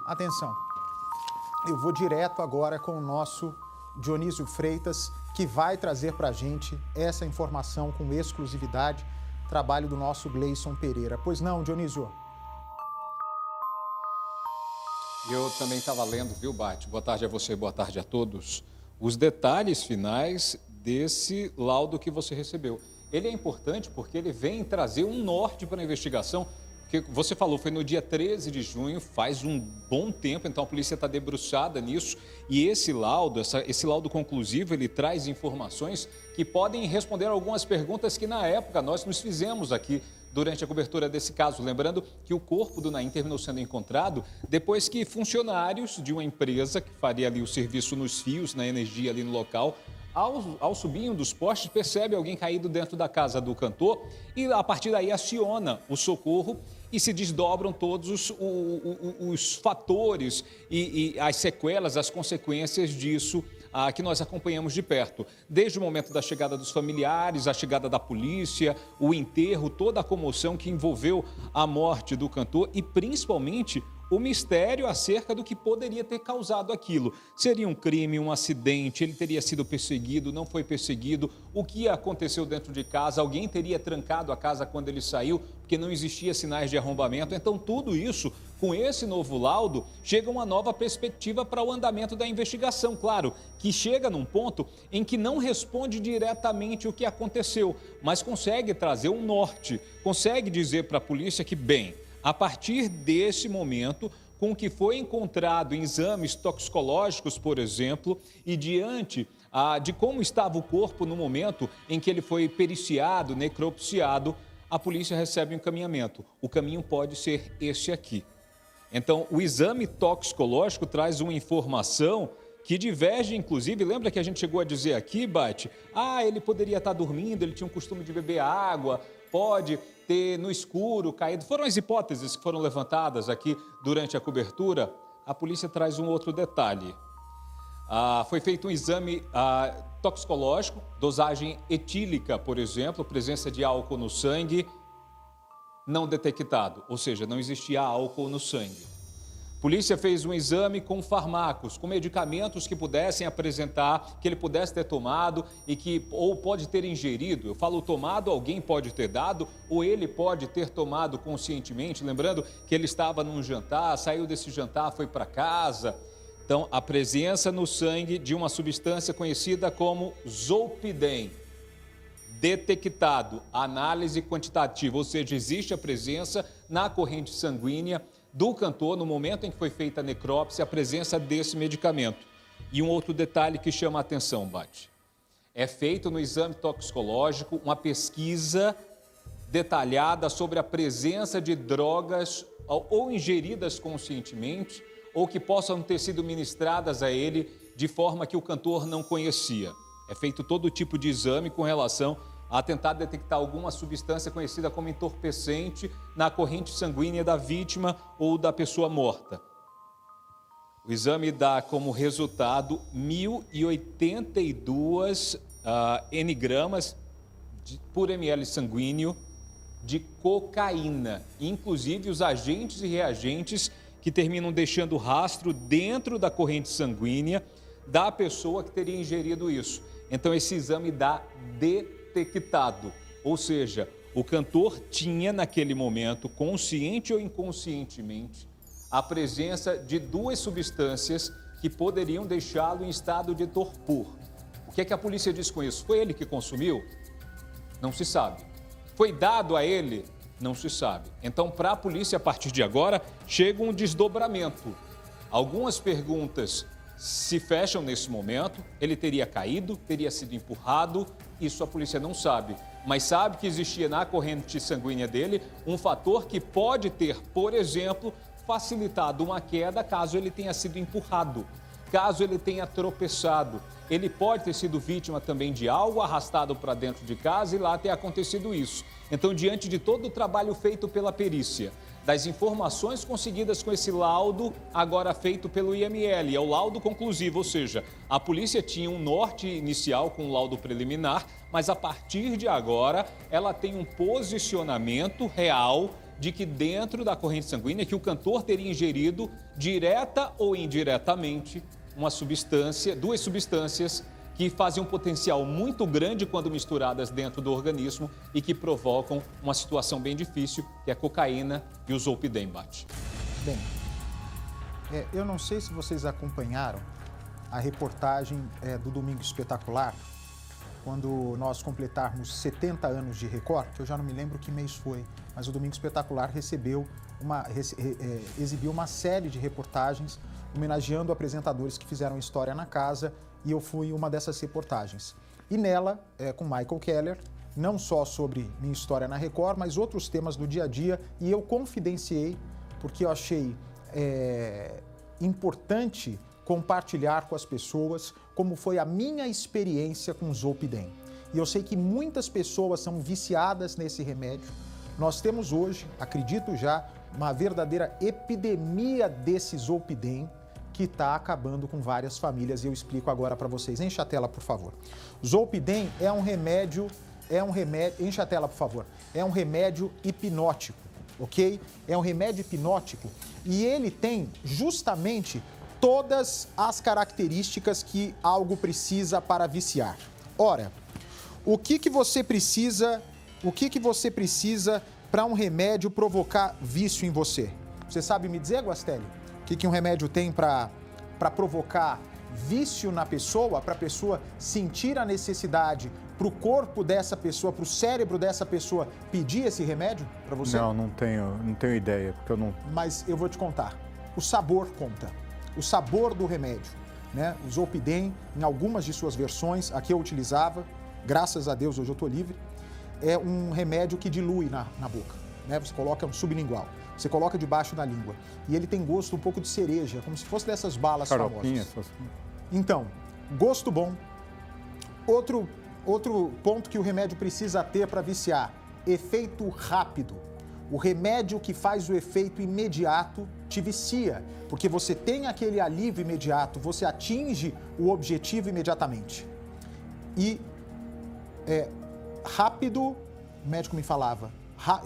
Atenção, eu vou direto agora com o nosso Dionísio Freitas, que vai trazer para a gente essa informação com exclusividade, trabalho do nosso Gleison Pereira. Pois não, Dionísio? Eu também estava lendo, viu, Bart? Boa tarde a você, boa tarde a todos. Os detalhes finais desse laudo que você recebeu. Ele é importante porque ele vem trazer um norte para a investigação. Porque você falou, foi no dia 13 de junho, faz um bom tempo, então a polícia está debruçada nisso. E esse laudo conclusivo, ele traz informações que podem responder algumas perguntas que na época nós nos fizemos aqui durante a cobertura desse caso. Lembrando que o corpo do Naim terminou sendo encontrado depois que funcionários de uma empresa que faria ali o serviço nos fios, na energia ali no local, ao subir um dos postes, percebe alguém caído dentro da casa do cantor e a partir daí aciona o socorro e se desdobram todos os fatores e as sequelas, as consequências disso que nós acompanhamos de perto. Desde o momento da chegada dos familiares, a chegada da polícia, o enterro, toda a comoção que envolveu a morte do cantor e principalmente o mistério acerca do que poderia ter causado aquilo. Seria um crime, um acidente, ele teria sido perseguido, não foi perseguido, o que aconteceu dentro de casa, alguém teria trancado a casa quando ele saiu, porque não existia sinais de arrombamento. Então, tudo isso, com esse novo laudo, chega uma nova perspectiva para o andamento da investigação. Claro, que chega num ponto em que não responde diretamente o que aconteceu, mas consegue trazer um norte, consegue dizer para a polícia que, bem, a partir desse momento, com o que foi encontrado em exames toxicológicos, por exemplo, e diante de como estava o corpo no momento em que ele foi periciado, necropsiado, a polícia recebe um encaminhamento. O caminho pode ser este aqui. Então, o exame toxicológico traz uma informação que diverge, inclusive, lembra que a gente chegou a dizer aqui, Bate? Ele poderia estar dormindo, ele tinha um costume de beber água, pode ter no escuro caído. Foram as hipóteses que foram levantadas aqui durante a cobertura. A polícia traz um outro detalhe. Foi feito um exame toxicológico, dosagem etílica, por exemplo, presença de álcool no sangue, não detectado, ou seja, não existia álcool no sangue. A polícia fez um exame com fármacos, com medicamentos que pudessem apresentar, que ele pudesse ter tomado e que ou pode ter ingerido. Eu falo tomado, alguém pode ter dado, ou ele pode ter tomado conscientemente. Lembrando que ele estava num jantar, saiu desse jantar, foi para casa. Então, a presença no sangue de uma substância conhecida como zolpidem, detectado, análise quantitativa, ou seja, existe a presença na corrente sanguínea do cantor, no momento em que foi feita a necrópsia, a presença desse medicamento. E um outro detalhe que chama a atenção, Bate. É feito no exame toxicológico uma pesquisa detalhada sobre a presença de drogas ou ingeridas conscientemente ou que possam ter sido ministradas a ele de forma que o cantor não conhecia. É feito todo tipo de exame com relação a tentar detectar alguma substância conhecida como entorpecente na corrente sanguínea da vítima ou da pessoa morta. O exame dá como resultado 1.082 n-gramas por ml sanguíneo de cocaína, inclusive os agentes e reagentes que terminam deixando rastro dentro da corrente sanguínea da pessoa que teria ingerido isso. Então, esse exame dá detectado, ou seja, o cantor tinha naquele momento, consciente ou inconscientemente, a presença de duas substâncias que poderiam deixá-lo em estado de torpor. O que é que a polícia diz com isso? Foi ele que consumiu? Não se sabe. Foi dado a ele? Não se sabe. Então, para a polícia, a partir de agora, chega um desdobramento. Algumas perguntas se fecham nesse momento. Ele teria caído, teria sido empurrado, isso a polícia não sabe. Mas sabe que existia na corrente sanguínea dele um fator que pode ter, por exemplo, facilitado uma queda caso ele tenha sido empurrado, caso ele tenha tropeçado. Ele pode ter sido vítima também de algo arrastado para dentro de casa e lá ter acontecido isso. Então, diante de todo o trabalho feito pela perícia, das informações conseguidas com esse laudo, agora feito pelo IML, é o laudo conclusivo, ou seja, a polícia tinha um norte inicial com o laudo preliminar, mas a partir de agora ela tem um posicionamento real de que dentro da corrente sanguínea que o cantor teria ingerido, direta ou indiretamente, duas substâncias que fazem um potencial muito grande quando misturadas dentro do organismo e que provocam uma situação bem difícil, que é a cocaína e o zolpidem, Bate. Bem, eu não sei se vocês acompanharam a reportagem do Domingo Espetacular, quando nós completarmos 70 anos de Record, que eu já não me lembro que mês foi, mas o Domingo Espetacular exibiu uma série de reportagens homenageando apresentadores que fizeram história na casa, e eu fui uma dessas reportagens. E nela, com Michael Keller, não só sobre minha história na Record, mas outros temas do dia a dia, e eu confidenciei, porque eu achei importante compartilhar com as pessoas como foi a minha experiência com o zolpidem. E eu sei que muitas pessoas são viciadas nesse remédio. Nós temos hoje, acredito já, uma verdadeira epidemia desse zolpidem que está acabando com várias famílias, e eu explico agora para vocês. Enche a tela, por favor. Zolpidem é um remédio, enche a tela, por favor. É um remédio hipnótico, ok? É um remédio hipnótico e ele tem justamente todas as características que algo precisa para viciar. Ora, o que você precisa para um remédio provocar vício em você? Você sabe me dizer, Guastelli, o que um remédio tem para provocar vício na pessoa, para a pessoa sentir a necessidade, para o corpo dessa pessoa, para o cérebro dessa pessoa pedir esse remédio para você? Não tenho ideia, porque eu não... Mas eu vou te contar. O sabor conta. O sabor do remédio, né? O zolpidem, em algumas de suas versões, aqui eu utilizava, graças a Deus hoje eu estou livre, é um remédio que dilui na boca, né? Você coloca um sublingual, você coloca debaixo da língua e ele tem gosto um pouco de cereja, como se fosse dessas balas famosas. Então, gosto bom. Outro ponto que o remédio precisa ter para viciar, efeito rápido. O remédio que faz o efeito imediato te vicia, porque você tem aquele alívio imediato, você atinge o objetivo imediatamente. E rápido, o médico me falava,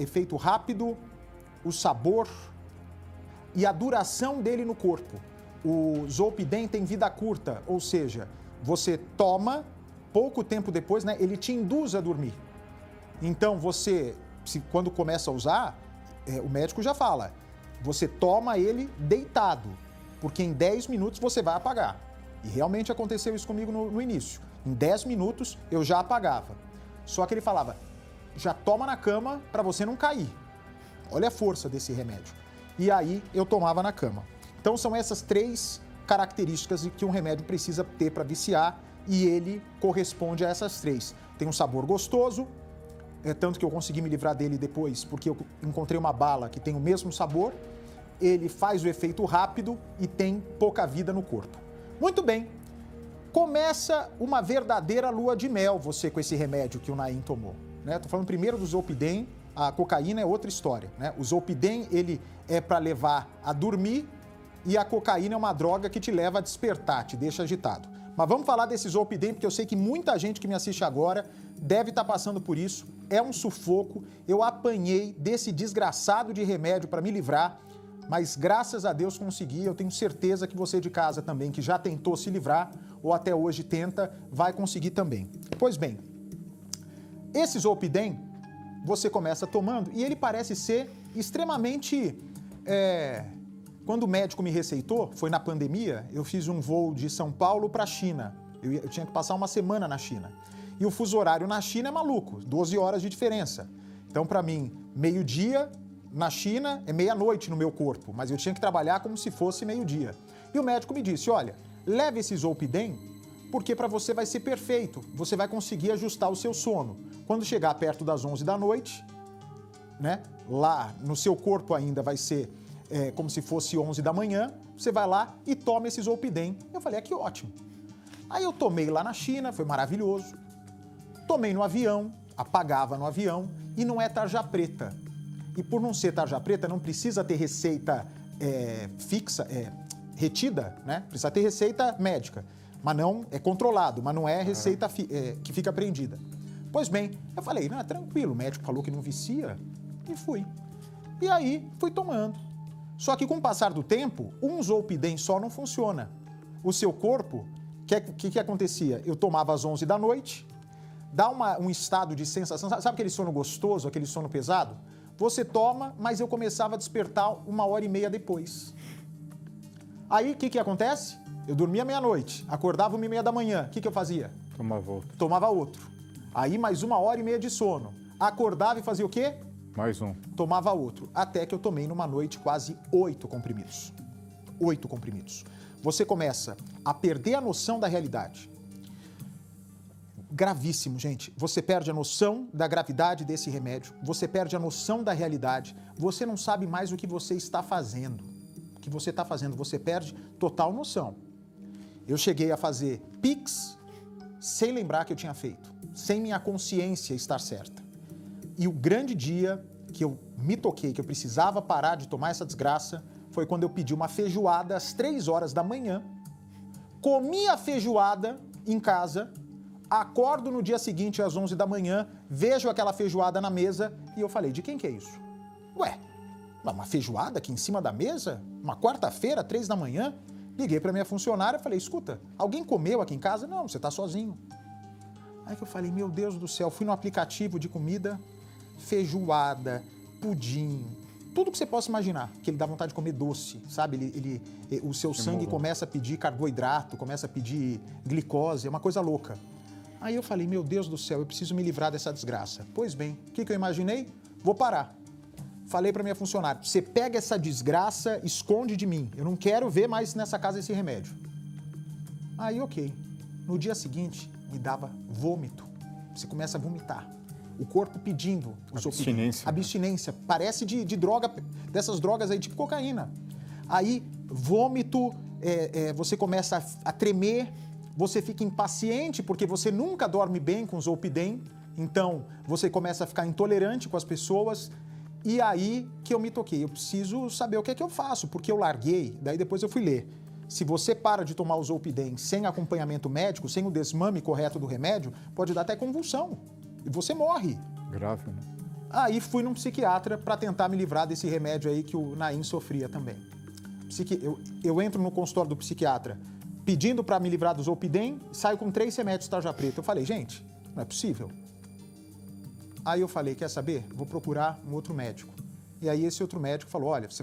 efeito rápido, o sabor e a duração dele no corpo. O zolpidem tem vida curta, ou seja, você toma, pouco tempo depois, né, ele te induz a dormir. Então quando começa a usar, o médico já fala, você toma ele deitado, porque em 10 minutos você vai apagar. E realmente aconteceu isso comigo no início. Em 10 minutos eu já apagava. Só que ele falava, já toma na cama para você não cair. Olha a força desse remédio. E aí eu tomava na cama. Então são essas 3 características que um remédio precisa ter para viciar, e ele corresponde a essas 3. Tem um sabor gostoso, tanto que eu consegui me livrar dele depois, porque eu encontrei uma bala que tem o mesmo sabor, ele faz o efeito rápido e tem pouca vida no corpo. Muito bem, começa uma verdadeira lua de mel você com esse remédio que o Naim tomou, né? Tô falando primeiro do zolpidem, a cocaína é outra história, né? O zolpidem, ele é para levar a dormir, e a cocaína é uma droga que te leva a despertar, te deixa agitado. Mas vamos falar desse zolpidem, porque eu sei que muita gente que me assiste agora deve estar passando por isso. É um sufoco. Eu apanhei desse desgraçado de remédio para me livrar, mas graças a Deus consegui. Eu tenho certeza que você de casa também, que já tentou se livrar ou até hoje tenta, vai conseguir também. Pois bem, esse zolpidem você começa tomando e ele parece ser extremamente... Quando o médico me receitou, foi na pandemia, eu fiz um voo de São Paulo para a China. Eu tinha que passar uma semana na China. E o fuso horário na China é maluco, 12 horas de diferença. Então, para mim, meio-dia na China é meia-noite no meu corpo, mas eu tinha que trabalhar como se fosse meio-dia. E o médico me disse, olha, leve esse zolpidem, porque para você vai ser perfeito, você vai conseguir ajustar o seu sono. Quando chegar perto das 11 da noite, né, lá no seu corpo ainda vai ser... como se fosse 11 da manhã, você vai lá e toma esse zolpidem. Eu falei, que ótimo. Aí eu tomei lá na China, foi maravilhoso. Tomei no avião, apagava no avião, e não é tarja preta. E por não ser tarja preta, não precisa ter receita fixa, retida, né? Precisa ter receita médica, mas não é controlado, mas não é receita que fica apreendida. Pois bem, eu falei, não, tranquilo, o médico falou que não vicia, e fui. E aí fui tomando. Só que com o passar do tempo, um Zolpidem só não funciona. O seu corpo, o que acontecia? Eu tomava às 11 da noite, dá um estado de sensação, sabe aquele sono gostoso, aquele sono pesado? Você toma, mas eu começava a despertar 1h30 depois. Aí o que acontece? Eu dormia meia-noite, acordava 1h30 da manhã, o que eu fazia? Tomava outro. Tomava outro. Aí mais 1h30 de sono. Acordava e fazia o quê? Mais um. Tomava outro. Até que eu tomei numa noite quase 8 comprimidos. 8 comprimidos. Você começa a perder a noção da realidade. Gravíssimo, gente. Você perde a noção da gravidade desse remédio. Você perde a noção da realidade. Você não sabe mais o que você está fazendo. O que você está fazendo, você perde total noção. Eu cheguei a fazer Pix sem lembrar que eu tinha feito. Sem minha consciência estar certa. E o grande dia que eu me toquei, que eu precisava parar de tomar essa desgraça, foi quando eu pedi uma feijoada às 3 horas da manhã, comi a feijoada em casa, acordo no dia seguinte às 11 da manhã, vejo aquela feijoada na mesa e eu falei, de quem que é isso? Ué, uma feijoada aqui em cima da mesa? Uma quarta-feira, 3 da manhã? Liguei para minha funcionária e falei, escuta, alguém comeu aqui em casa? Não, você está sozinho. Aí que eu falei, meu Deus do céu, fui no aplicativo de comida, feijoada, pudim, tudo que você possa imaginar, que ele dá vontade de comer doce, sabe? O seu sangue começa a pedir carboidrato, começa a pedir glicose, é uma coisa louca. Aí eu falei, meu Deus do céu, eu preciso me livrar dessa desgraça. Pois bem, o que eu imaginei? Vou parar. Falei para minha funcionária, você pega essa desgraça, esconde de mim, eu não quero ver mais nessa casa esse remédio. Aí, ok. No dia seguinte, me dava vômito. Você começa a vomitar. O corpo pedindo. Abstinência. Abstinência. Parece de droga, dessas drogas aí, tipo cocaína. Aí, vômito, você começa a tremer, você fica impaciente porque você nunca dorme bem com Zolpidem, então você começa a ficar intolerante com as pessoas. E aí que eu me toquei, eu preciso saber o que é que eu faço, porque eu larguei, daí depois eu fui ler. Se você para de tomar o Zolpidem sem acompanhamento médico, sem o desmame correto do remédio, pode dar até convulsão. E você morre. Grave, né? Aí fui num psiquiatra para tentar me livrar desse remédio aí que o Naim sofria também. Eu entro no consultório do psiquiatra pedindo para me livrar do Zolpidem, saio com 3 remédios tarja preta. Eu falei, gente, não é possível. Aí eu falei, quer saber? Vou procurar um outro médico. E aí esse outro médico falou, olha, você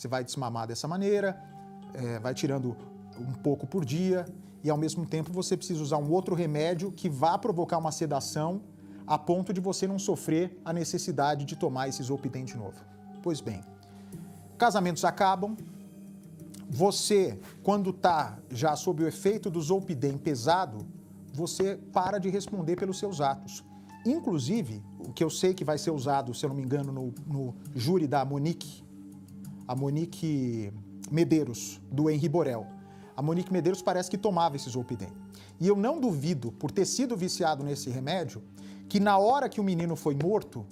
vai desmamar dessa maneira, vai tirando um pouco por dia e ao mesmo tempo você precisa usar um outro remédio que vá provocar uma sedação a ponto de você não sofrer a necessidade de tomar esse Zolpidem de novo. Pois bem, casamentos acabam, você, quando está já sob o efeito do Zolpidem pesado, você para de responder pelos seus atos. Inclusive, o que eu sei que vai ser usado, se eu não me engano, no júri da Monique, a Monique Medeiros, do Henri Borel. A Monique Medeiros parece que tomava esse Zolpidem. E eu não duvido, por ter sido viciado nesse remédio, que na hora que o menino foi morto,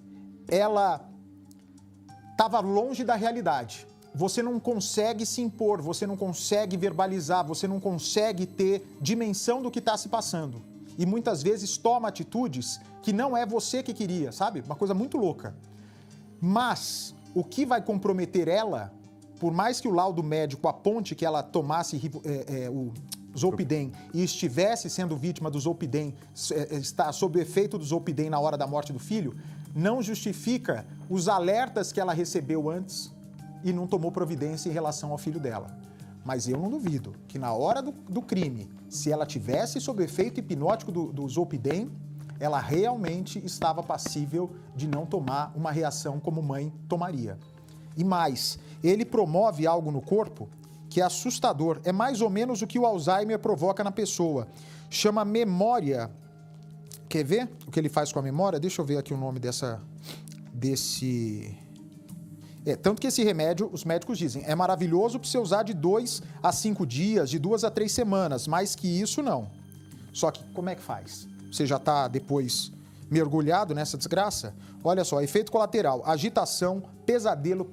ela estava longe da realidade. Você não consegue se impor, você não consegue verbalizar, você não consegue ter dimensão do que está se passando. E muitas vezes toma atitudes que não é você que queria, sabe? Uma coisa muito louca. Mas o que vai comprometer ela, por mais que o laudo médico aponte que ela tomasse o Zolpidem e estivesse sendo vítima do Zolpidem, está sob o efeito do Zolpidem na hora da morte do filho, não justifica os alertas que ela recebeu antes e não tomou providência em relação ao filho dela. Mas eu não duvido que na hora do crime, se ela tivesse sob o efeito hipnótico do Zolpidem, ela realmente estava passível de não tomar uma reação como mãe tomaria. E mais, ele promove algo no corpo que é assustador. É mais ou menos o que o Alzheimer provoca na pessoa. Chama memória. Quer ver o que ele faz com a memória? Deixa eu ver aqui o nome desse... tanto que esse remédio, os médicos dizem, é maravilhoso para você usar de 2 a 5 dias, de 2 a 3 semanas, mais que isso não. Só que como é que faz? Você já está depois mergulhado nessa desgraça? Olha só, efeito colateral, agitação, pesadelo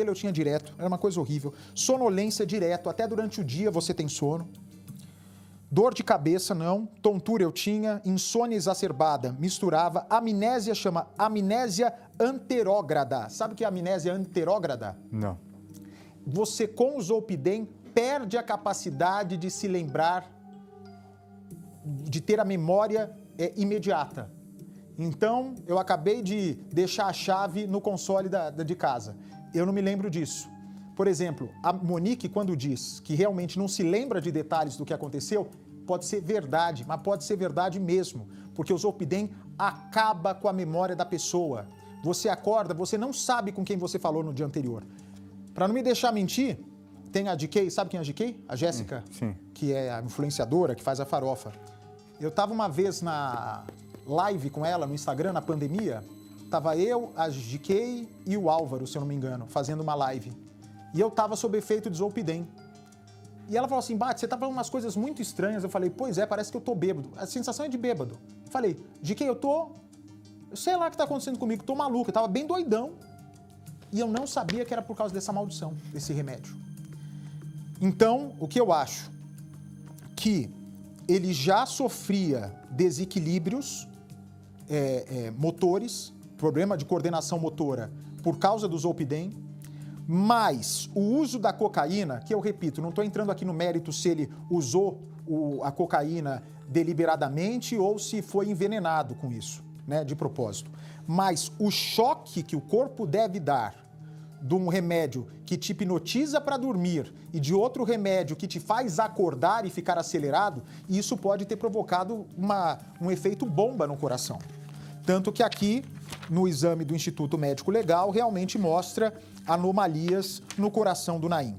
eu tinha direto, era uma coisa horrível, sonolência direto, até durante o dia você tem sono. Dor de cabeça, não. Tontura eu tinha. Insônia exacerbada, misturava. Amnésia chama amnésia anterógrada. Sabe o que é amnésia anterógrada? Não. Você, com o Zolpidem, perde a capacidade de se lembrar, de ter a memória imediata. Então, eu acabei de deixar a chave no console de casa. Eu não me lembro disso. Por exemplo, a Monique, quando diz que realmente não se lembra de detalhes do que aconteceu, pode ser verdade, mas pode ser verdade mesmo, porque o Zolpidem acaba com a memória da pessoa. Você acorda, você não sabe com quem você falou no dia anterior. Para não me deixar mentir, tem a GK, sabe quem é a GK? A Jéssica, que é a influenciadora, que faz a farofa. Eu estava uma vez na live com ela no Instagram, na pandemia, tava eu, a GK e o Álvaro, se eu não me engano, fazendo uma live. E eu tava sob efeito de Zolpidem. E ela falou assim, Bate, você tá falando umas coisas muito estranhas. Eu falei, pois é, parece que eu tô bêbado. A sensação é de bêbado. Eu falei, GK, eu sei lá o que tá acontecendo comigo, tô maluco, eu tava bem doidão. E eu não sabia que era por causa dessa maldição, desse remédio. Então, o que eu acho? Que ele já sofria desequilíbrios motores, problema de coordenação motora por causa do Zolpidem, mas o uso da cocaína, que eu repito, não estou entrando aqui no mérito se ele usou a cocaína deliberadamente ou se foi envenenado com isso, né, de propósito. Mas o choque que o corpo deve dar de um remédio que te hipnotiza para dormir e de outro remédio que te faz acordar e ficar acelerado, isso pode ter provocado um efeito bomba no coração. Tanto que aqui, no exame do Instituto Médico Legal, realmente mostra anomalias no coração do Naim.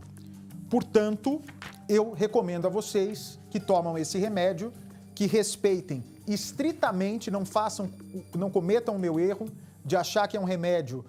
Portanto, eu recomendo a vocês que tomam esse remédio, que respeitem estritamente, não cometam o meu erro de achar que é um remédio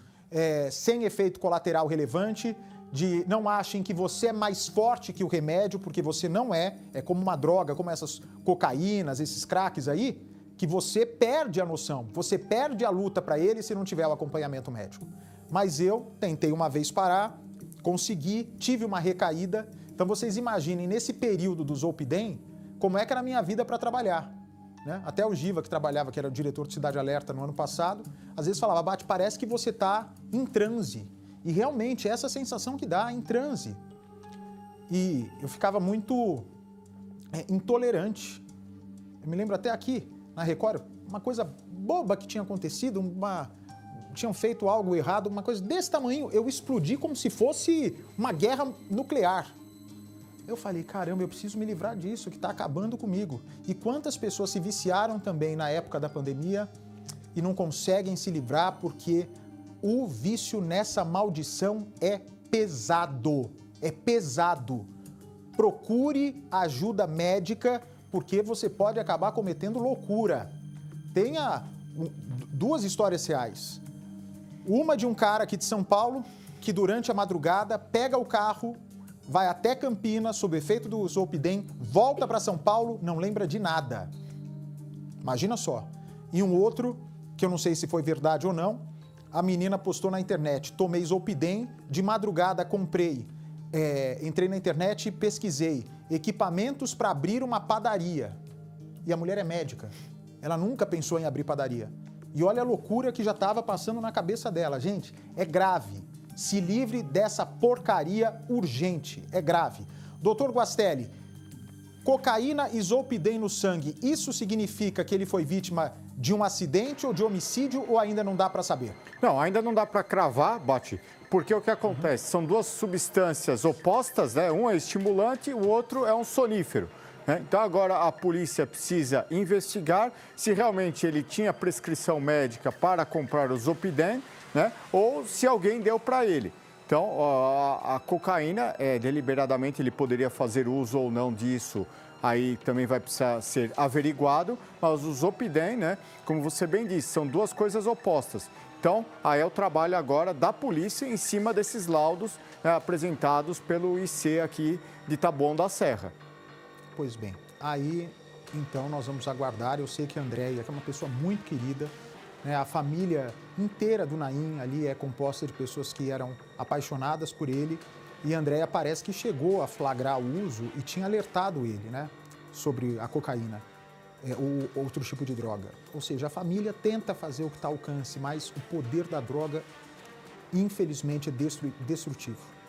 sem efeito colateral relevante, de não achem que você é mais forte que o remédio, porque você não é como uma droga, como essas cocaínas, esses cracks aí, que você perde a noção, você perde a luta para ele se não tiver o acompanhamento médico. Mas eu tentei uma vez parar, consegui, tive uma recaída. Então vocês imaginem, nesse período do Zolpidem, como é que era a minha vida para trabalhar. Né? Até o Giva, que trabalhava, que era o diretor de Cidade Alerta no ano passado, às vezes falava, Bate, parece que você está em transe. E realmente, essa sensação que dá, em transe. E eu ficava muito intolerante. Eu me lembro até aqui, na Record, uma coisa boba que tinha acontecido, tinham feito algo errado, uma coisa desse tamanho, eu explodi como se fosse uma guerra nuclear. Eu falei, caramba, eu preciso me livrar disso, que está acabando comigo. E quantas pessoas se viciaram também na época da pandemia e não conseguem se livrar porque o vício nessa maldição é pesado. É pesado. Procure ajuda médica, porque você pode acabar cometendo loucura. Tenha duas histórias reais. Uma de um cara aqui de São Paulo, que durante a madrugada pega o carro, vai até Campinas, sob efeito do Zolpidem, volta para São Paulo, não lembra de nada. Imagina só. E um outro, que eu não sei se foi verdade ou não, a menina postou na internet, tomei Zolpidem, de madrugada comprei, entrei na internet e pesquisei, equipamentos para abrir uma padaria. E a mulher é médica, ela nunca pensou em abrir padaria. E olha a loucura que já estava passando na cabeça dela. Gente, é grave. Se livre dessa porcaria urgente. É grave. Doutor Guastelli, cocaína e Zolpidem no sangue, isso significa que ele foi vítima de um acidente ou de homicídio ou ainda não dá para saber? Não, ainda não dá para cravar, Bate, porque o que acontece? São duas substâncias opostas, né? Um é estimulante e o outro é um sonífero. Então agora a polícia precisa investigar se realmente ele tinha prescrição médica para comprar o Zolpidem, né? Ou se alguém deu para ele. Então a cocaína, deliberadamente ele poderia fazer uso ou não disso, aí também vai precisar ser averiguado, mas o Zolpidem, né? Como você bem disse, são duas coisas opostas. Então aí é o trabalho agora da polícia em cima desses laudos apresentados pelo IC aqui de Taboão da Serra. Pois bem, aí então nós vamos aguardar. Eu sei que a Andréia, que é uma pessoa muito querida, né, a família inteira do Naim ali é composta de pessoas que eram apaixonadas por ele, e a Andréia parece que chegou a flagrar o uso e tinha alertado ele, né? sobre a cocaína ou outro tipo de droga. Ou seja, a família tenta fazer o que está ao alcance, mas o poder da droga, infelizmente, é destrutivo.